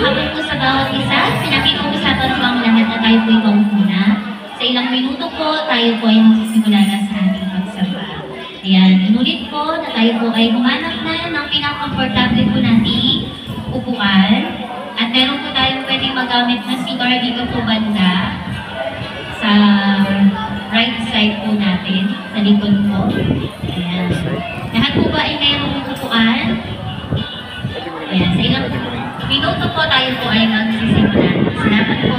hapon po sa bawat isa. Pinakikiusapan po ang lahat na tayo po ikaw muna. Sa ilang minuto po, tayo po ay magsisimula na sa ating pagsamba. Ayan, inulit po na tayo po ay humanap na ng pinaka-comfortable po nating upuan. At meron po tayong pwedeng magamit na CR dito po banda sa right side po natin, sa likod po. Ayan. Lahat po ba ay mayroong upuan? Ayan, sa ilang minuto po tayo po ay magsisimula. Salamat po.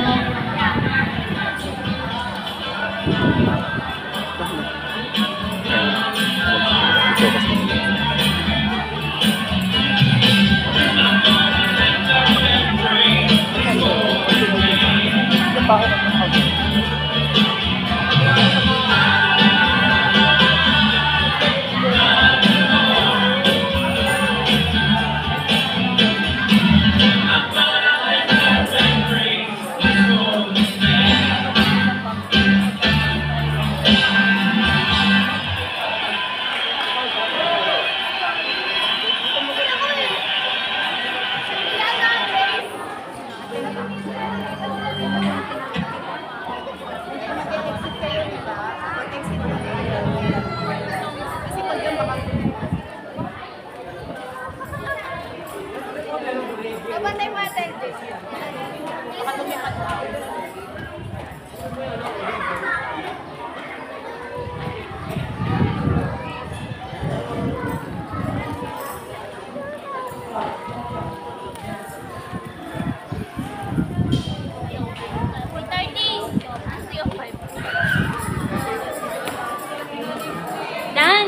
Dan!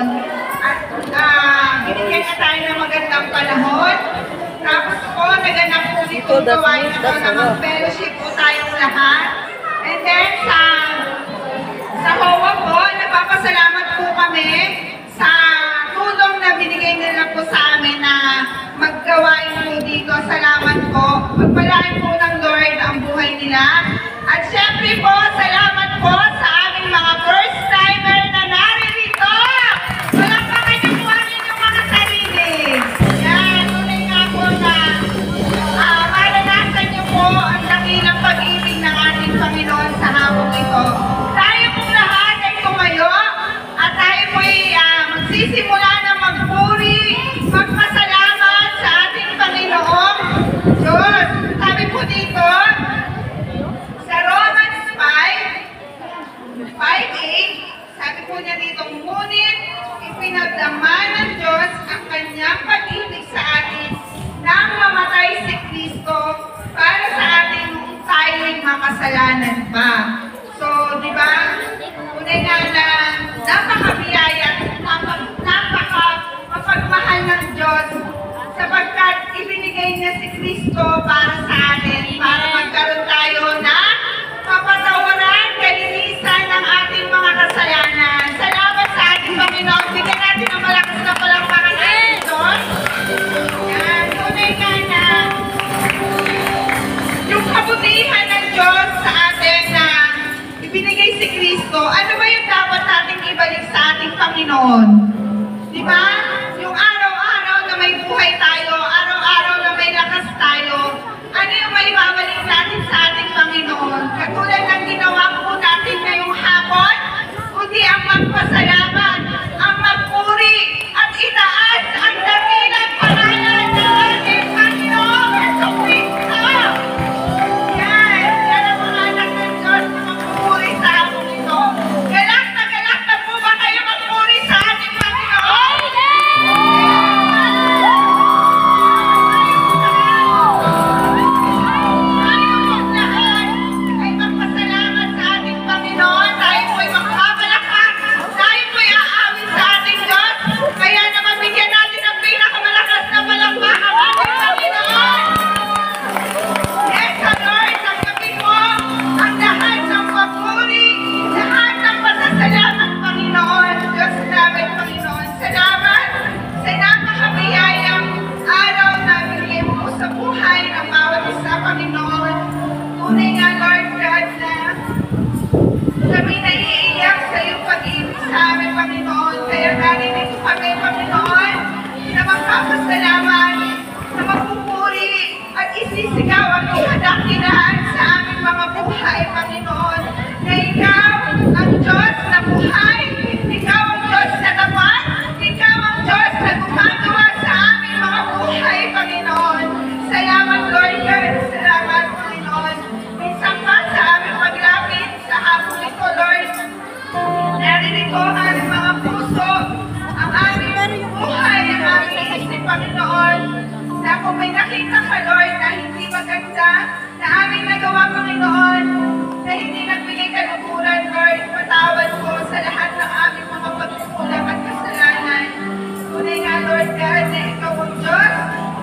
Panginoon. At binigyan na tayo ng magandang panahon. Tapos po, naganap po itong gawain na po na mag-fellowship po tayong lahat. And then, sa HOA po, nagpapasalamat po kami sa tulong na binigay nila po sa amin na maggawain po dito. Salamat po. Pagpalain po ng Lord ang buhay nila. At syempre po, salamat po sa aming mga first-timer na naririto. Palakpakan niyo po ang inyong mga sarili. Yan, tunay nga po na maranasan niyo po ang dakilang pag-ibig ng ating Panginoon sa hapong ito. Tayo pong lahat ay tumayo at tayo po'y magsisimula na magpuri, magpasalamat sa ating Panginoong Diyos. Sabi po dito, sa Romans 5:8, sabi po niya dito, ngunit ipinagdama ng Diyos ang kanyang pag-ibig sa atin nang mamatay si Kristo para sa ating tayo'y makasalanan pa. So, di ba? Tunay nga na napakabiyaya at napaka-mapagmahal ng Diyos sapagkat ibinigay niya si Kristo para sa atin, para magkaroon tayo ng kapatawaran, kalinisan ng ating mga kasalanan. Salamat sa ating Panginoon. Bigyan natin ang malakas na palakpakan natin, Diyos. Yan, tunay nga na yung kabutihan ng Diyos sa atin na ibinigay si Kristo, ano ba yung dapat nating ibalik sa ating Panginoon? Di ba? Yung araw-araw na may buhay tayo, araw-araw na may lakas tayo, ano yung may babalik natin sa ating Panginoon? Katulad ng ginawa po natin ngayong hapon, kundi ang magpasalamat, ang magpuri, at itaas ang dakilang pangalan ng ating Panginoon Jesucristo. Yan ang mga anak ng Diyos na magpuri sa hapon ito. Galak na po ba kayo magpuri sa ating Panginoon? Salamat na magpupuri at isisigaw ang kadakilaan sa aming mga buhay, Panginoon, na Ikaw ang Diyos na buhay, Ikaw ang Diyos na tapat, Ikaw ang Diyos na gumagawa sa aming mga buhay, Panginoon. Salamat, Lord God. Salamat, Panginoon. Minsan pa sa aming paglapit sa hapon ito, Lord, narinig ko ang aming mga puso, ang aming buhay, ang aming isip, Panginoon, na kung may nakita ka, Lord, na hindi maganda, na aming nagawa, Panginoon, na hindi nagbigay kalukuran, Lord, patawad po sa lahat ng aming mga pagkukulang at kasalanan. Tunay nga, Lord God, na Ikaw ang Diyos,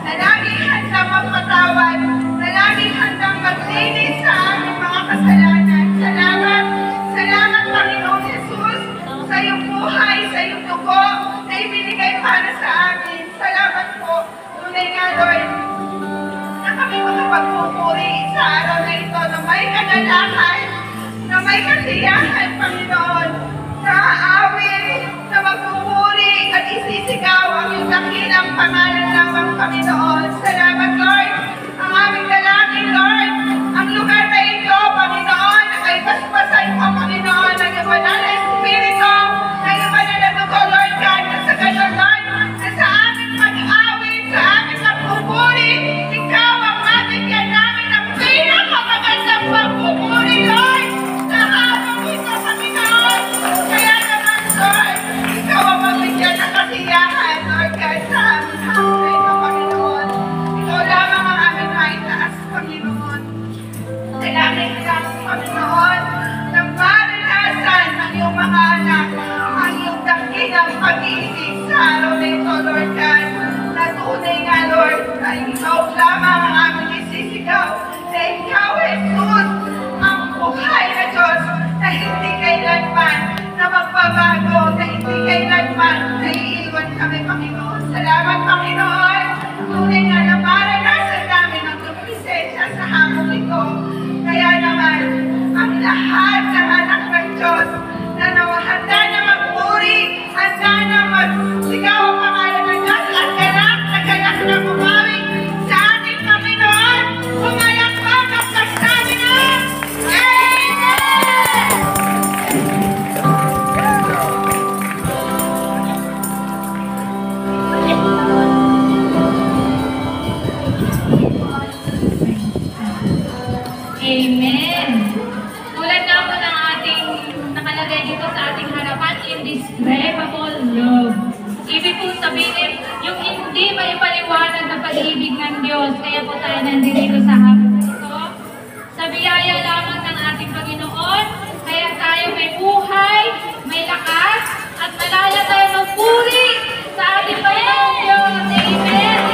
na laging handang magpatawad, na laging handang maglinis sa aming mga kasalanan. Salamat, salamat, Panginoon Jesus, sa iyong buhay, sa iyong dugo, na ibinigay para sa amin. Salamat po. Tunay nga, Lord, na kami makapagpupuri sa araw na ito na may kagalakan, na may kasiyahan, Panginoon, na aawin, na magpupuri at isisigaw ang iyong dakilang pangalan lamang, Panginoon. Salamat, Lord. Ang aming dalangin, Lord, ang lugar na ito, Panginoon, ay basbasan mo, Panginoon, ng iyong banal na Espiritu, ng iyong banal na dugo, Lord God, na sa ganyan, Lord, na sa aming pag-awin, sa aming pagpupuri, Ikaw ang mabigyan namin ng pinakamagandang pagpupuri, Lord, sa hapon ito, pag-ibig sa araw na ito, Lord God, na tunay nga, Lord, na ikaw lamang ang aming isisigaw, na ikaw, Jesus, ang buhay na Diyos, na hindi kailanman na magbabago, na hindi kailanman na iiwan kami, Panginoon. Salamat, Panginoon. Tunay nga na maranasan namin ang presensya sa hamon ito. Kaya naman, ang lahat ng anak ng Diyos na handa na magpuri, handa na magsigaw ang pangalan ng Diyos at ganak na bumawi sa ating Panginoon. Pumayag pa at nagsabi na, Amen. Tulad nga po ng ating nakalagay dito sa ating harapan, indescribable love. Ibig po sabihin, yung hindi maipaliwanag na pag-ibig ng Diyos. Kaya po tayo nandito sa hapon ito. Sa biyaya lamang ng ating Panginoon, kaya tayo may buhay, may lakas, at malaya tayo ng puri sa ating Panginoon Diyos. Amen. Amen.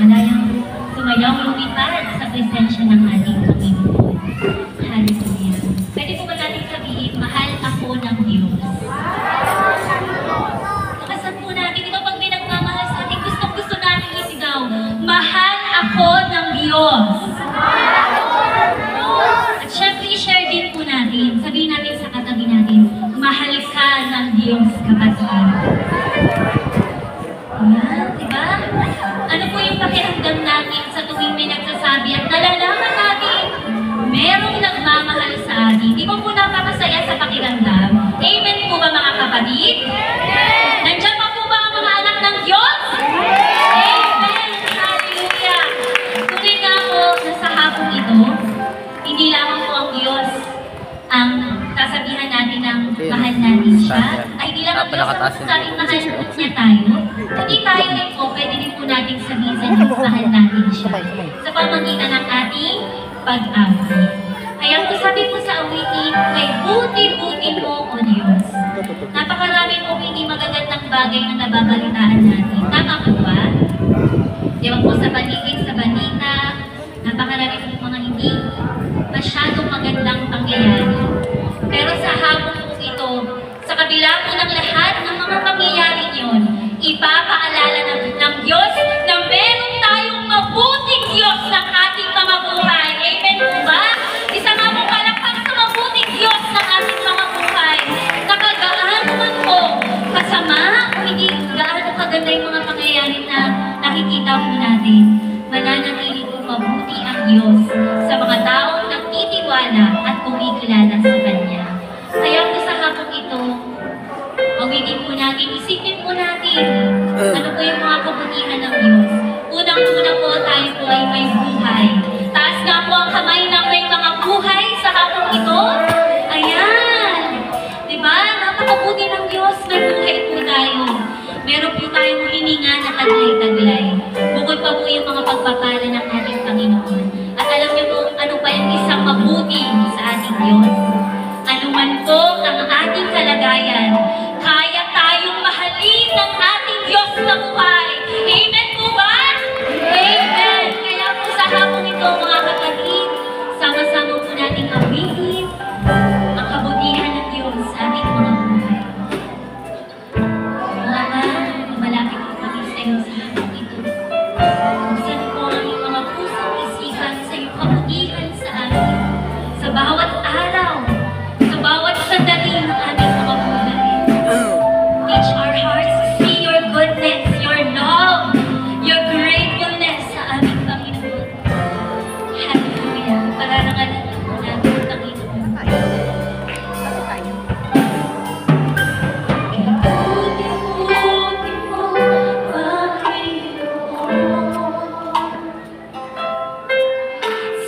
malayang sumayang lumipad sa presensya ng ating Panginoon. Hallelujah. Pwede po ba natin sabihin, mahal ako ng Diyos? Nakasan po natin, di ba pag may nagmamahal sa atin, gusto natin isigaw, mahal ako ng Diyos. At syempre, i-share din po natin, sabihin natin sa katabi natin, mahal ka ng Diyos, kapatid. Ayan, diba? Ano po yung pakiramdam natin sa tuwing may nagsasabi at nalalaman natin, merong nagmamahal sa atin. Di ba po napakasaya sa pakiramdam? Amen po ba mga kapatid? Nandiyan pa po ba ang mga anak ng Diyos? Amen! Hallelujah! Tuloy nga po na sa hapong ito, hindi lamang po ang Diyos ang sasabihan natin ng mahal natin siya, ay hindi lang ang Diyos ang masasabing mahal niya tayo, kundi tayo rin po, pwede din po natin sabihin sa Diyos, mahal natin siya sa pamamagitan ng ating pag-awit. Kaya po sabi po sa awitin, kay buti-buti mo, O Diyos. Napakarami po hindi magagandang bagay na nababalitaan natin. Tama po ba? Di ba po sa paligid, sa balita, napakarami po mga hindi masyadong magandang pangyayari. Pero sa hapon po ito, sa kabila po ng lahat ng mga pangyayari yun, ipapaalala ng Diyos na meron tayong mabuting Diyos ng ating mga buhay. Amen po ba? Isa nga po palakpak sa mabuting Diyos ng ating mga buhay. Nakagaano man po, kasama o hindi gaano kaganda yung mga pangyayari na nakikita po natin, mananatili po mabuti ang Diyos sa mga taong nagtitiwala at kumikilala sa Kanya. Kaya po sa hapon ito, awitin po natin, isipin po natin, ano po yung mga kabutihan ng Diyos. Unang-una po, tayo po ay may buhay. Taas nga po ang kamay ng may mga buhay sa hapon ito. Ayan! Diba? Napakabuti ng Diyos, may buhay po tayo. Meron po tayong hininga na taglay-taglay. Bukod pa po yung mga pagpapala ng ating Panginoon. At alam niyo po, ano pa yung isang mabuti sa ating Diyos? Ano man po ang ating kalagayan, kaya tayong mahalin ng ating Diyos na buhay. Amen po ba? Amen! Kaya po sa hapon ito, mga kapatid, sama-sama po nating awitin ang kabutihan ng Diyos sa ating mga buhay. Mga ba, malapit po kami sa iyo sa hapon ito. Buksan po ang iyong mga pusong isipan sa iyong kabutihan sa amin. Sa bawat araw, sa bawat sandali ng ating mga buhay. Teach our hearts to see your goodness, your love, your gratefulness sa aming Panginoon. Hallelujah. Pararangalan po natin ang Panginoon. Kabuti-buti mo, Panginoon,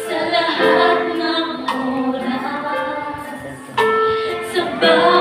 sa lahat ng oras, sa bawat